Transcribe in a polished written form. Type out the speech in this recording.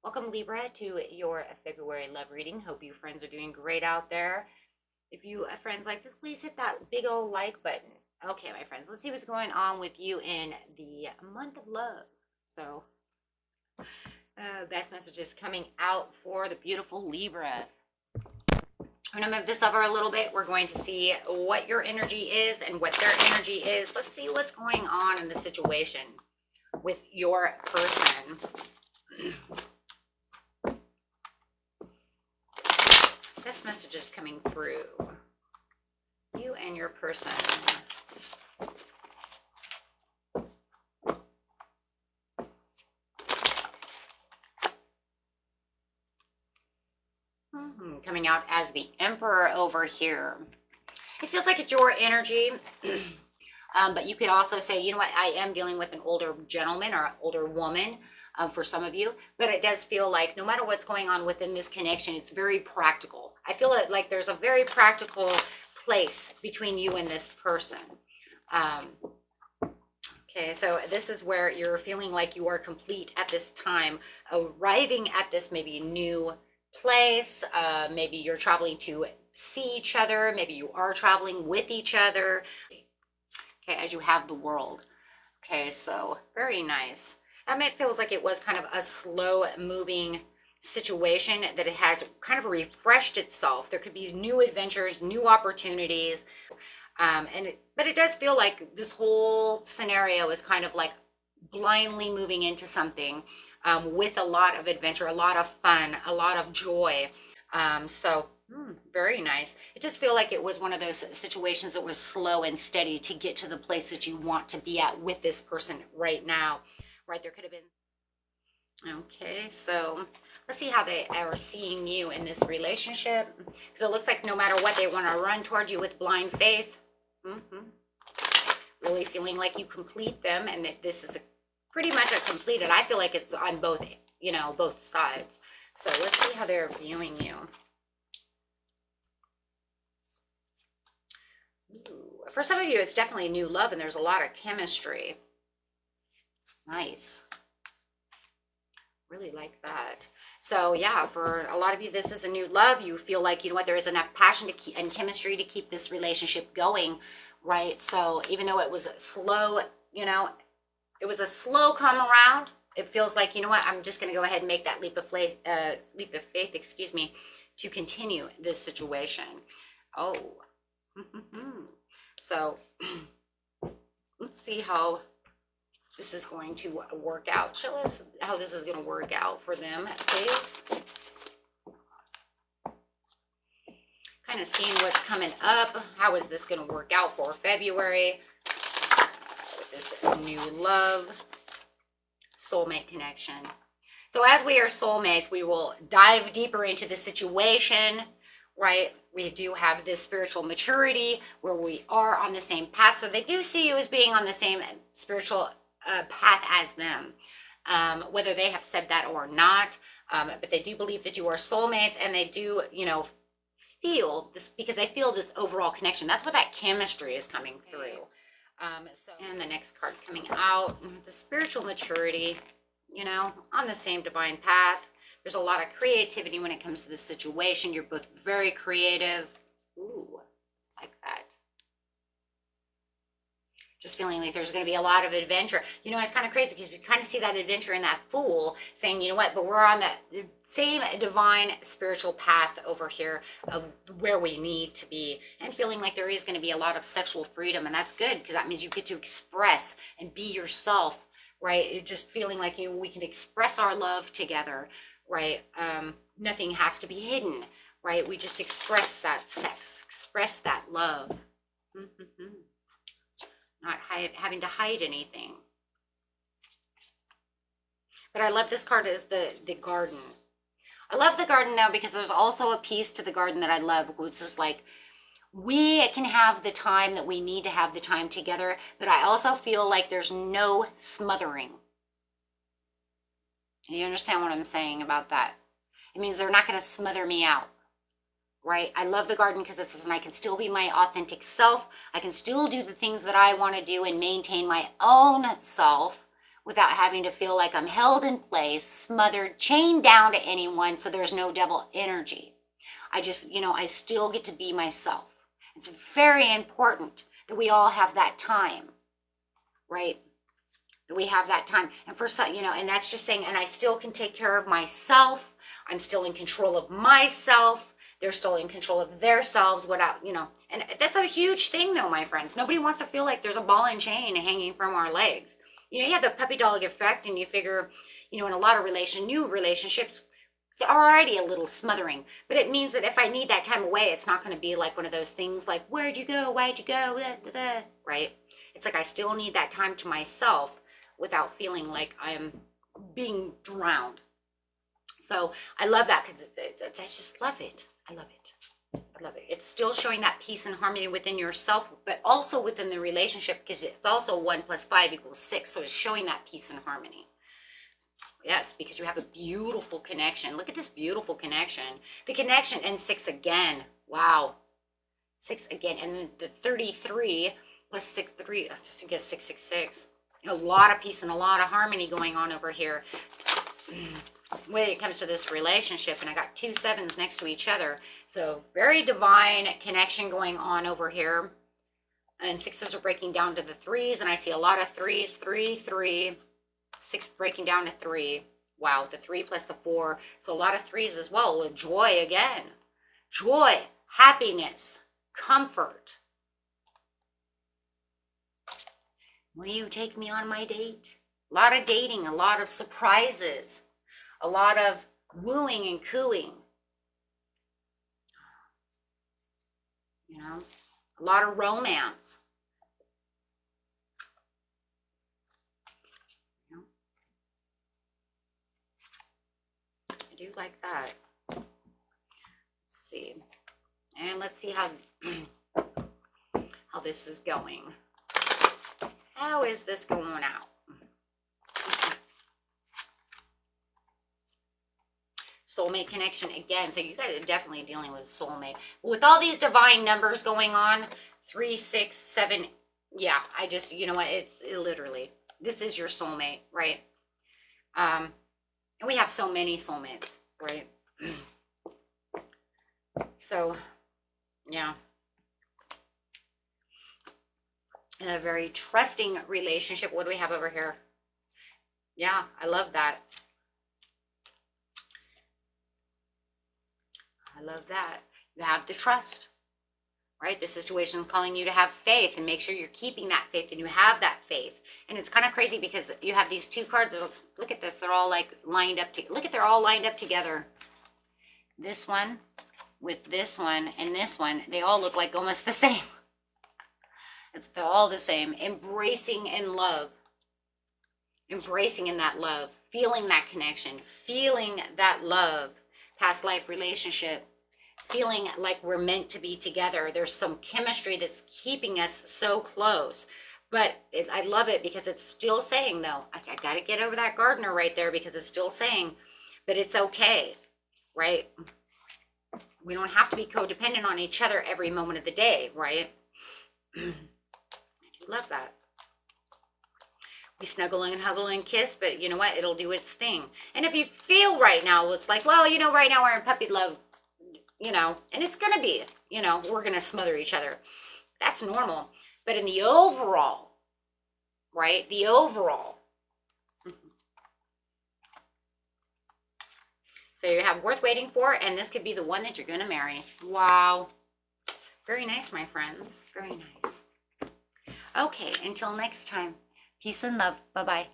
Welcome, Libra, to your February love reading. Hope you friends are doing great out there. If you friends like this, please hit that big old like button. Okay, my friends, let's see what's going on with you in the month of love. So, best messages coming out for the beautiful Libra. I'm going to move this over a little bit. We're going to see what your energy is and what their energy is. Let's see what's going on in the situation with your person. This message is coming through you and your person. Coming out as the Emperor over here. It feels like it's your energy, but you could also say, you know what, I am dealing with an older gentleman or an older woman for some of you, but it does feel like no matter what's going on within this connection, it's very practical. I feel it like there's a very practical place between you and this person. Okay, so this is where you're feeling like you are complete at this time, arriving at this maybe new place. Maybe you're traveling to see each other. Maybe you are traveling with each other. Okay, as you have the world. Okay, so very nice. It feels like it was kind of a slow moving situation, that it has kind of refreshed itself. There could be new adventures, new opportunities. But it does feel like this whole scenario is kind of like blindly moving into something with a lot of adventure, a lot of fun, a lot of joy. Very nice. It just feel like it was one of those situations that was slow and steady to get to the place that you want to be at with this person right now. Right, there could have been. Okay, so let's see how they are seeing you in this relationship. Because it looks like no matter what, they want to run toward you with blind faith. Really feeling like you complete them, and that this is pretty much a completed. I feel like it's on both, both sides. So let's see how they're viewing you. Ooh. For some of you, it's definitely new love, and there's a lot of chemistry. Nice. Really like that. So yeah, for a lot of you, this is a new love. You feel like, you know what, there is enough passion to keep, and chemistry to keep this relationship going, right? So even though it was slow, it was a slow come around, it feels like, you know what, I'm just going to go ahead and make that leap of faith, excuse me, to continue this situation. Oh, so let's see how this is going to work out. Show us how this is going to work out for them, please. Kind of seeing what's coming up. How is this going to work out for February with this new love, soulmate connection? So as we are soulmates, we will dive deeper into the situation, right? We do have this spiritual maturity where we are on the same path. So they do see you as being on the same spiritual path as them, whether they have said that or not, but they do believe that you are soulmates, and they do, feel this, because they feel this overall connection. That's what that chemistry is coming through. And the next card coming out, the spiritual maturity, on the same divine path. There's a lot of creativity when it comes to this situation. You're both very creative. Ooh, like that. Just feeling like there's going to be a lot of adventure. It's kind of crazy because you kind of see that adventure in that Fool saying, you know what, but we're on the same divine spiritual path over here of where we need to be, and feeling like there is going to be a lot of sexual freedom. And that's good because that means you get to express and be yourself, right? Just feeling like, we can express our love together, right? Nothing has to be hidden, right? We just express that sex, express that love. Not having to hide anything. But I love this card as the garden. I love the garden though, because there's also a piece to the garden that I love, which is like, we can have the time that we need to have the time together, but I also feel like there's no smothering. You understand what I'm saying about that? It means they're not going to smother me out. Right? I love the garden because this is, and I can still be my authentic self. I can still do the things that I want to do and maintain my own self without having to feel like I'm held in place, smothered, chained down to anyone, so there's no double energy. I just, I still get to be myself. It's very important that we all have that time, right? That we have that time. And for some, and that's just saying, and I still can take care of myself. I'm still in control of myself. They're still in control of themselves without, and that's a huge thing though, my friends. Nobody wants to feel like there's a ball and chain hanging from our legs. You have the puppy dog effect, and you figure, in a lot of new relationships, it's already a little smothering. But it means that if I need that time away, it's not going to be like one of those things like, where'd you go? Why'd you go? Right? It's like I still need that time to myself without feeling like I'm being drowned. So I love that because I just love it. I love it. I love it. It's still showing that peace and harmony within yourself, but also within the relationship, because it's also 1 + 5 = 6. So it's showing that peace and harmony. Yes, because you have a beautiful connection. Look at this beautiful connection. The connection and 6 again. Wow. 6 again. And the 33 + 6, 3, I just get 666. A lot of peace and a lot of harmony going on over here when it comes to this relationship. And I got 2 7s next to each other, so very divine connection going on over here. And 6s are breaking down to the 3s, and I see a lot of 3s. 3 3 6 breaking down to 3. Wow, the 3 + the 4, so a lot of 3s as well. With joy again, joy, happiness, comfort. Will you take me on my date? A lot of dating, a lot of surprises, a lot of wooing and cooing. A lot of romance. I do like that. Let's see. And let's see how this is going. How is this going out? Soulmate connection again. So you guys are definitely dealing with a soulmate. With all these divine numbers going on, 3 6 7, yeah, I just, it's literally, this is your soulmate, right? And we have so many soulmates, right? So yeah, in a very trusting relationship. What do we have over here? Yeah, I love that. I love that. You have the trust, right? The situation is calling you to have faith, and make sure you're keeping that faith, and you have that faith. And it's kind of crazy because you have these 2 cards. Look at this. They're all like lined up. Look at, they're all lined up together. This one with this one and this one, they all look like almost the same. They're all the same. Embracing in love. Embracing in that love. Feeling that connection. Feeling that love. Past life relationship, feeling like we're meant to be together. There's some chemistry that's keeping us so close. But I love it because it's still saying, though, I got to get over that gardener right there, because it's still saying, but it's okay, right? We don't have to be codependent on each other every moment of the day, right? I do love that. We snuggle and huggle and kiss, but you know what? It'll do its thing. And if you feel right now, it's like, well, right now we're in puppy love, and it's going to be, we're going to smother each other. That's normal. But in the overall, right? The overall. So you have worth waiting for, and this could be the one that you're going to marry. Wow. Very nice, my friends. Very nice. Okay, until next time. Peace and love. Bye-bye.